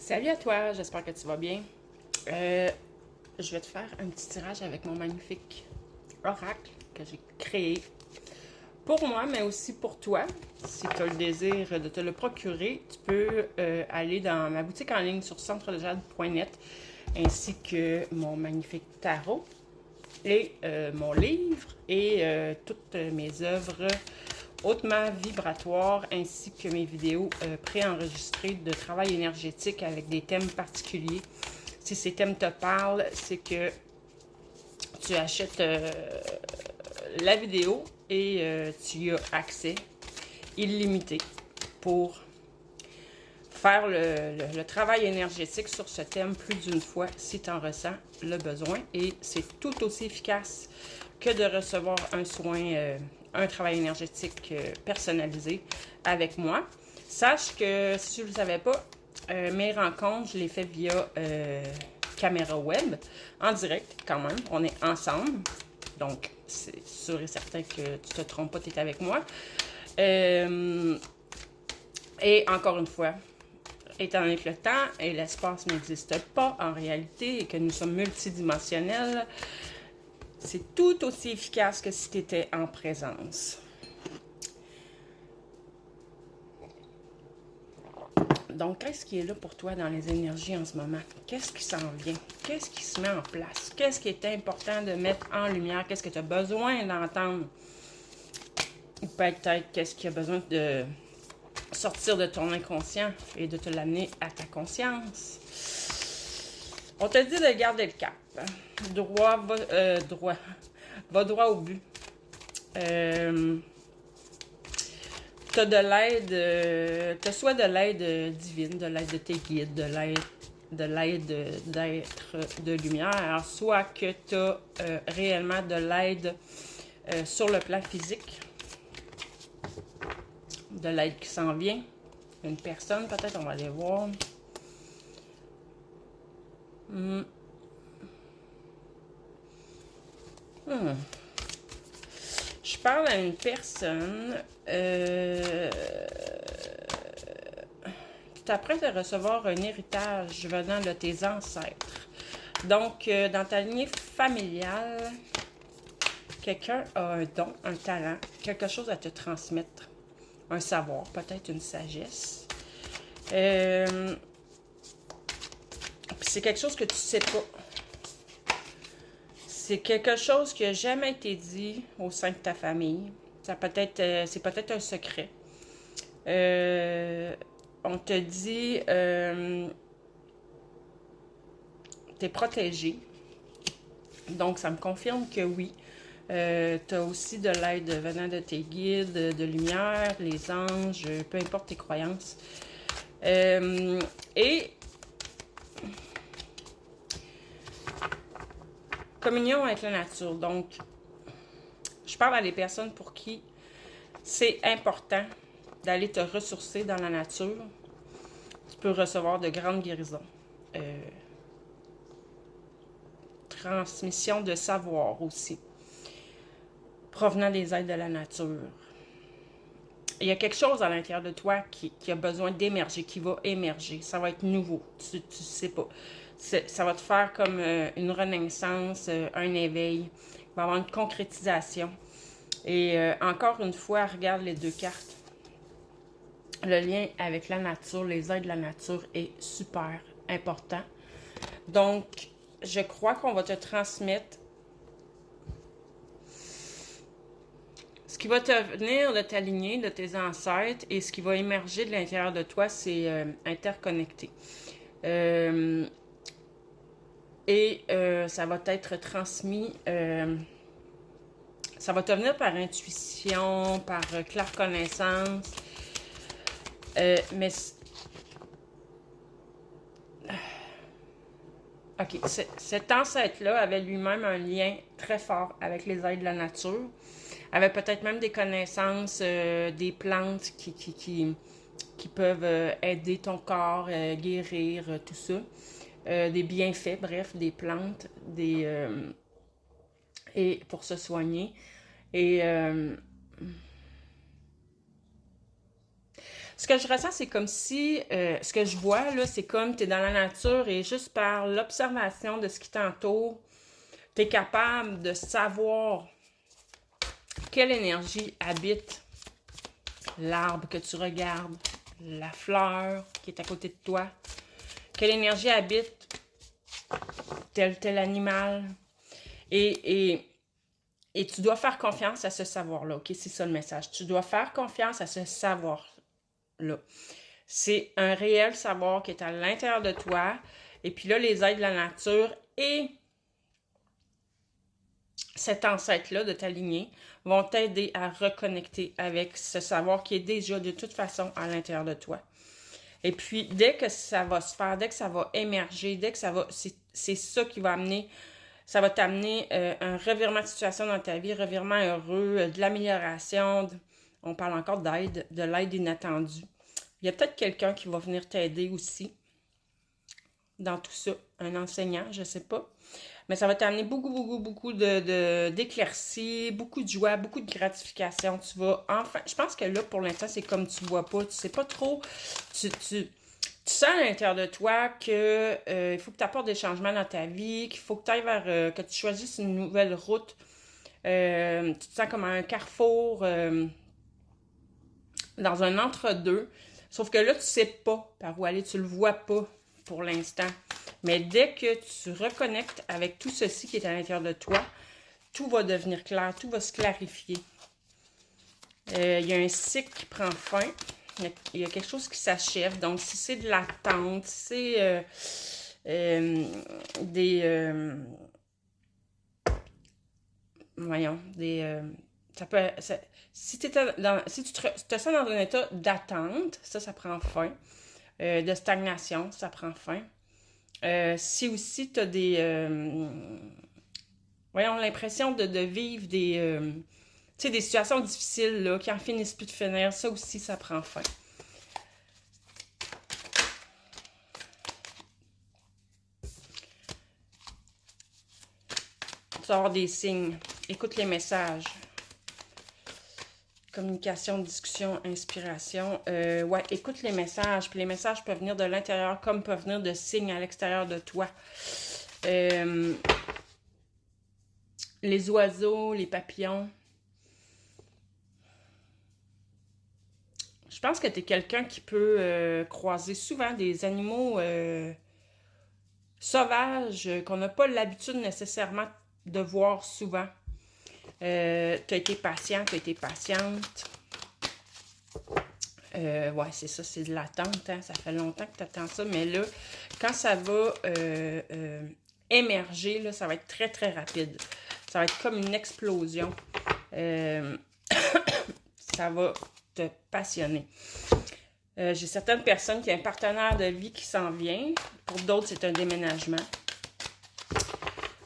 Salut à toi, j'espère que tu vas bien. Je vais te faire un petit tirage avec mon magnifique oracle que j'ai créé pour moi, mais aussi pour toi. Si tu as le désir de te le procurer, tu peux aller dans ma boutique en ligne sur centredejade.net ainsi que mon magnifique tarot et mon livre et toutes mes œuvres hautement vibratoires ainsi que mes vidéos préenregistrées de travail énergétique avec des thèmes particuliers. Si ces thèmes te parlent, c'est que tu achètes la vidéo et tu y as accès illimité pour faire le travail énergétique sur ce thème plus d'une fois si tu en ressens le besoin. Et c'est tout aussi efficace que de recevoir un soin, un travail énergétique personnalisé avec moi. Sache que si tu ne le savais pas, mes rencontres, je les fais via caméra web, en direct quand même. On est ensemble. Donc, c'est sûr et certain que tu ne te trompes pas, tu es avec moi. Et encore une fois, étant donné que le temps et l'espace n'existent pas en réalité et que nous sommes multidimensionnels, c'est tout aussi efficace que si tu étais en présence. Donc, qu'est-ce qui est là pour toi dans les énergies en ce moment? Qu'est-ce qui s'en vient? Qu'est-ce qui se met en place? Qu'est-ce qui est important de mettre en lumière? Qu'est-ce que tu as besoin d'entendre? Ou peut-être qu'est-ce qui a besoin de sortir de ton inconscient et de te l'amener à ta conscience? On te dit de garder le cap. Va droit au but. T'as de l'aide, t'as soit de l'aide divine, de l'aide de tes guides, de l'aide d'être de lumière, soit que t'as réellement de l'aide sur le plan physique, de l'aide qui s'en vient. Une personne, peut-être, on va aller voir. Je parle à une personne. Tu t'apprêtes à recevoir un héritage venant de tes ancêtres. Donc, dans ta lignée familiale, quelqu'un a un don, un talent, quelque chose à te transmettre. Un savoir, peut-être une sagesse. C'est quelque chose que tu ne sais pas. C'est quelque chose qui n'a jamais été dit au sein de ta famille. C'est peut-être un secret. On te dit, t'es protégé. Donc, ça me confirme que oui. Tu as aussi de l'aide venant de tes guides, de lumière, les anges, peu importe tes croyances. Et communion avec la nature. Donc, je parle à des personnes pour qui c'est important d'aller te ressourcer dans la nature. Tu peux recevoir de grandes guérisons. Transmission de savoir aussi, provenant des aides de la nature. Il y a quelque chose à l'intérieur de toi qui a besoin d'émerger, qui va émerger. Ça va être nouveau, tu sais pas. Ça va te faire comme une renaissance, un éveil. Il va y avoir une concrétisation. Et encore une fois, regarde les deux cartes. Le lien avec la nature, les aides de la nature est super important. Donc, je crois qu'on va te transmettre ce qui va te venir de ta lignée, de tes ancêtres, et ce qui va émerger de l'intérieur de toi, c'est interconnecté. Ça va être transmis, ça va te venir par intuition, par claire connaissance, mais OK, cet ancêtre-là avait lui-même un lien très fort avec les aides de la nature, avait peut-être même des connaissances, des plantes qui peuvent aider ton corps, guérir, tout ça. Des bienfaits, bref, des plantes, et pour se soigner. Et Ce que je ressens, c'est comme si, ce que je vois, là, c'est comme tu es dans la nature et juste par l'observation de ce qui t'entoure, tu es capable de savoir quelle énergie habite l'arbre que tu regardes, la fleur qui est à côté de toi, quelle énergie habite tel animal. Et tu dois faire confiance à ce savoir-là, OK? C'est ça le message. Tu dois faire confiance à ce savoir-là. C'est un réel savoir qui est à l'intérieur de toi. Et puis là, les aides de la nature et cet ancêtre-là de ta lignée vont t'aider à reconnecter avec ce savoir qui est déjà de toute façon à l'intérieur de toi. Et puis, dès que ça va se faire, dès que ça va émerger, dès que ça va... C'est ça qui va amener... Ça va t'amener un revirement de situation dans ta vie, revirement heureux, de l'amélioration. On parle encore d'aide, de l'aide inattendue. Il y a peut-être quelqu'un qui va venir t'aider aussi dans tout ça. Un enseignant, je ne sais pas. Mais ça va t'amener beaucoup d'éclaircies, beaucoup de joie, beaucoup de gratification. Tu vas enfin... Je pense que là, pour l'instant, c'est comme tu vois pas. Tu sais pas trop... Tu sens à l'intérieur de toi que il faut que tu apportes des changements dans ta vie, qu'il faut que tu ailles vers... que tu choisisses une nouvelle route. Tu te sens comme à un carrefour, dans un entre-deux. Sauf que là, tu sais pas par où aller. Tu le vois pas pour l'instant. Mais dès que tu reconnectes avec tout ceci qui est à l'intérieur de toi, tout va devenir clair, tout va se clarifier. Il y a un cycle qui prend fin. Il y a quelque chose qui s'achève. Donc, si c'est de l'attente, si c'est ça peut... si tu te sens dans un état d'attente, ça prend fin. De stagnation, ça prend fin. Si aussi tu as l'impression de vivre des situations difficiles là, qui en finissent plus de finir, ça aussi, ça prend fin. Tu vas avoir des signes. Écoute les messages. Communication, discussion, inspiration. Écoute les messages. Puis les messages peuvent venir de l'intérieur comme peuvent venir de signes à l'extérieur de toi. Les oiseaux, les papillons. Je pense que tu es quelqu'un qui peut croiser souvent des animaux sauvages qu'on n'a pas l'habitude nécessairement de voir souvent. Tu as été patient, tu as été patiente. C'est ça, c'est de l'attente. Hein? Ça fait longtemps que tu attends ça. Mais là, quand ça va émerger, là, ça va être très, très rapide. Ça va être comme une explosion. Ça va te passionner. J'ai certaines personnes qui ont un partenaire de vie qui s'en vient. Pour d'autres, c'est un déménagement.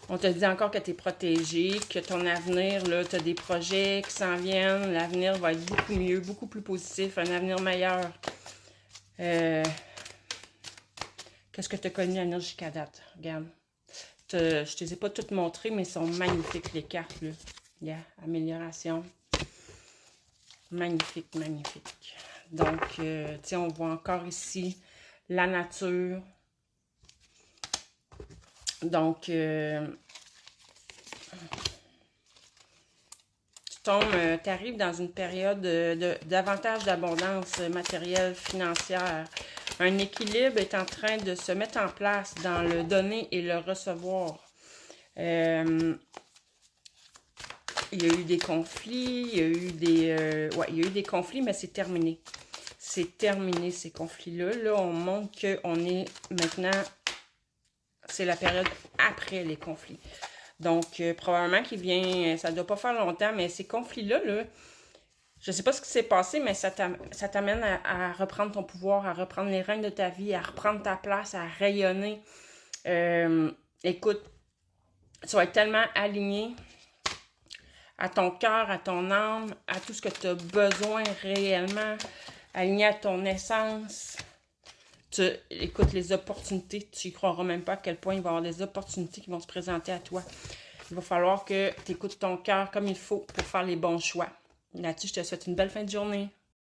On te dit encore que tu es protégé, que ton avenir, là, tu as des projets qui s'en viennent. L'avenir va être beaucoup mieux, beaucoup plus positif, un avenir meilleur. Qu'est-ce que tu as connu à venir jusqu'à date? Regarde. Je ne te les ai pas toutes montrées, mais elles sont magnifiques, les cartes. Là. Yeah, amélioration. Magnifique, magnifique. Donc, on voit encore ici la nature. Donc, tu arrives dans une période davantage d'abondance matérielle, financière. Un équilibre est en train de se mettre en place dans le donner et le recevoir. Il y a eu des conflits, il y a eu des conflits, mais c'est terminé. C'est terminé, ces conflits-là. Là, on montre qu'on est maintenant... C'est la période après les conflits. Donc, probablement qu'il vient... Ça ne doit pas faire longtemps, mais ces conflits-là, là, je ne sais pas ce qui s'est passé, mais ça t'amène à reprendre ton pouvoir, à reprendre les rênes de ta vie, à reprendre ta place, à rayonner. Écoute, tu vas être tellement aligné à ton cœur, à ton âme, à tout ce que tu as besoin réellement, aligné à ton essence. Écoute, les opportunités, tu n'y croiras même pas à quel point il va y avoir des opportunités qui vont se présenter à toi. Il va falloir que tu écoutes ton cœur comme il faut pour faire les bons choix. Là-dessus, je te souhaite une belle fin de journée.